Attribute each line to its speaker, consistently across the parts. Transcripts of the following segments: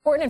Speaker 1: Important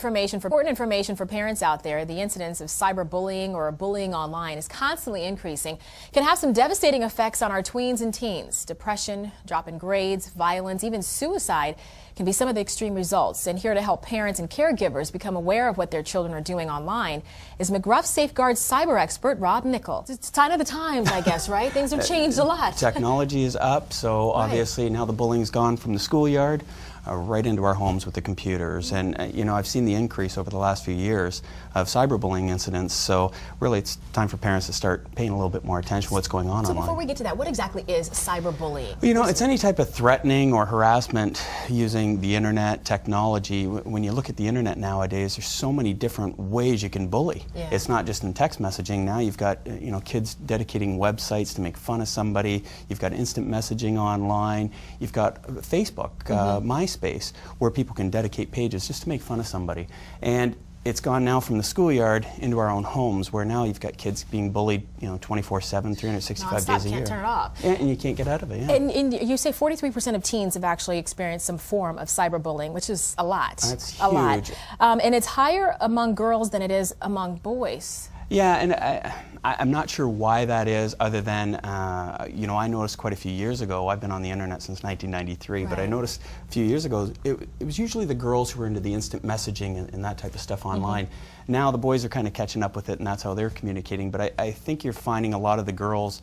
Speaker 1: information for parents out there. The incidence of cyberbullying or bullying online is constantly increasing. It can have some devastating effects on our tweens and teens. Depression, drop in grades, violence, even suicide can be some of the extreme results. And here to help parents and caregivers become aware of what their children are doing online is McGruff SafeGuard cyber expert Rob Nichols. It's a sign of the times, I guess, right? Things have changed a lot.
Speaker 2: Technology is up, so obviously now the bullying's gone from the schoolyard right into our homes with the computers. And you know, I've seen the increase over the last few years of cyberbullying incidents, so really it's time for parents to start paying a little bit more attention to what's going on online.
Speaker 1: So before we get to that, what exactly is cyberbullying?
Speaker 2: Well, you know, it's any type of threatening or harassment using the internet, technology. When you look at the internet nowadays, there's so many different ways you can bully.
Speaker 1: Yeah.
Speaker 2: It's not just in text messaging. Now you've got kids dedicating websites to make fun of somebody. You've got instant messaging online. You've got Facebook, MySpace, where people can dedicate pages just to make fun of somebody. And it's gone now from the schoolyard into our own homes, where now you've got kids being bullied, 24/7, 365 days a year.
Speaker 1: Can't turn it off.
Speaker 2: And you can't get out of it. Yeah.
Speaker 1: And you say 43% of teens have actually experienced some form of cyberbullying, which is a lot.
Speaker 2: That's huge.
Speaker 1: A lot. And it's higher among girls than it is among boys.
Speaker 2: Yeah, and I'm not sure why that is, other than, I noticed quite a few years ago. I've been on the internet since 1993, but I noticed a few years ago it was usually the girls who were into the instant messaging and that type of stuff online. Now the boys are kind of catching up with it, and that's how they're communicating. But I think you're finding a lot of the girls,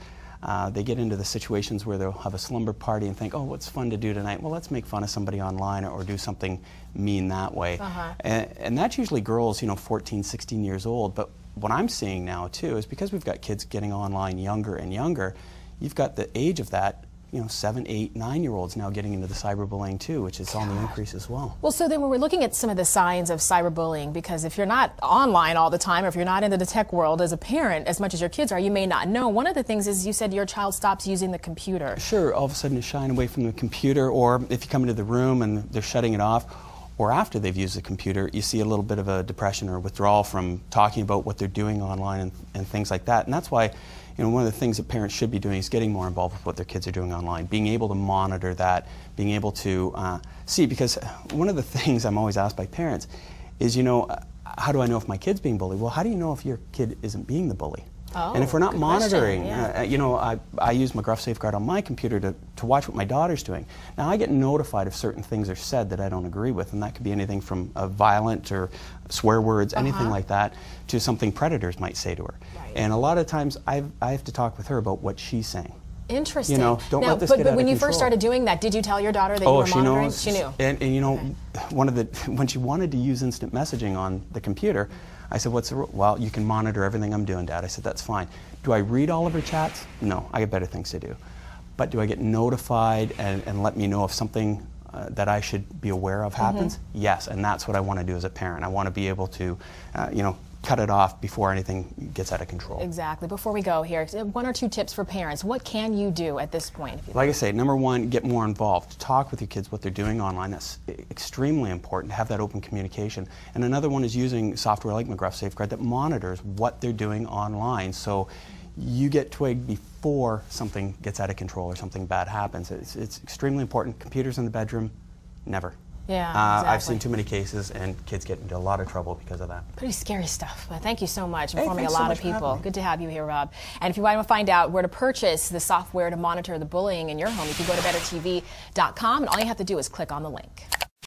Speaker 2: they get into the situations where they'll have a slumber party and think, oh, what's fun to do tonight? Well, let's make fun of somebody online or do something mean that way. And that's usually girls, 14, 16 years old. But what I'm seeing now, too, is because we've got kids getting online younger and younger, you've got the age of that, 7, 8, 9-year-olds now getting into the cyberbullying, too, which is on the increase as well.
Speaker 1: Well, so then when we're looking at some of the signs of cyberbullying, because if you're not online all the time, or if you're not into the tech world as a parent as much as your kids are, you may not know. One of the things is you said your child stops using the computer.
Speaker 2: Sure, all of a sudden it's shying away from the computer, or if you come into the room and they're shutting it off, or after they've used the computer, you see a little bit of a depression or withdrawal from talking about what they're doing online and things like that. And that's why, one of the things that parents should be doing is getting more involved with what their kids are doing online, being able to monitor that, being able to see, because one of the things I'm always asked by parents is, how do I know if my kid's being bullied? Well, how do you know if your kid isn't being the bully? And if we're not monitoring, I use McGruff SafeGuard on my computer to watch what my daughter's doing. Now I get notified if certain things are said that I don't agree with, and that could be anything from violent or swear words, anything like that, to something predators might say to her. And a lot of times I have to talk with her about what she's saying.
Speaker 1: Interesting.
Speaker 2: Don't let this get out of control.
Speaker 1: But when you first started doing that, did you tell your daughter that you were monitoring?
Speaker 2: She knew. And when she wanted to use instant messaging on the computer, I said, what's the rule? Well, you can monitor everything I'm doing, Dad. I said, that's fine. Do I read all of her chats? No, I got better things to do. But do I get notified and let me know if something that I should be aware of happens? Yes, and that's what I want to do as a parent. I want to be able to, cut it off before anything gets out of control.
Speaker 1: Exactly. Before we go here, 1 or 2 tips for parents. What can you do at this point?
Speaker 2: Like I say, number 1, get more involved. Talk with your kids what they're doing online. That's extremely important to have that open communication. And another one is using software like McGruff SafeGuard that monitors what they're doing online, so you get twigged before something gets out of control or something bad happens. It's extremely important. Computers in the bedroom, never.
Speaker 1: Yeah, exactly.
Speaker 2: I've seen too many cases, and kids get into a lot of trouble because of that.
Speaker 1: Pretty scary stuff. But thank you so much for informing a lot of people. Good to have you here, Rob. And if you want to find out where to purchase the software to monitor the bullying in your home, you can go to bettertv.com, and all you have to do is click on the link.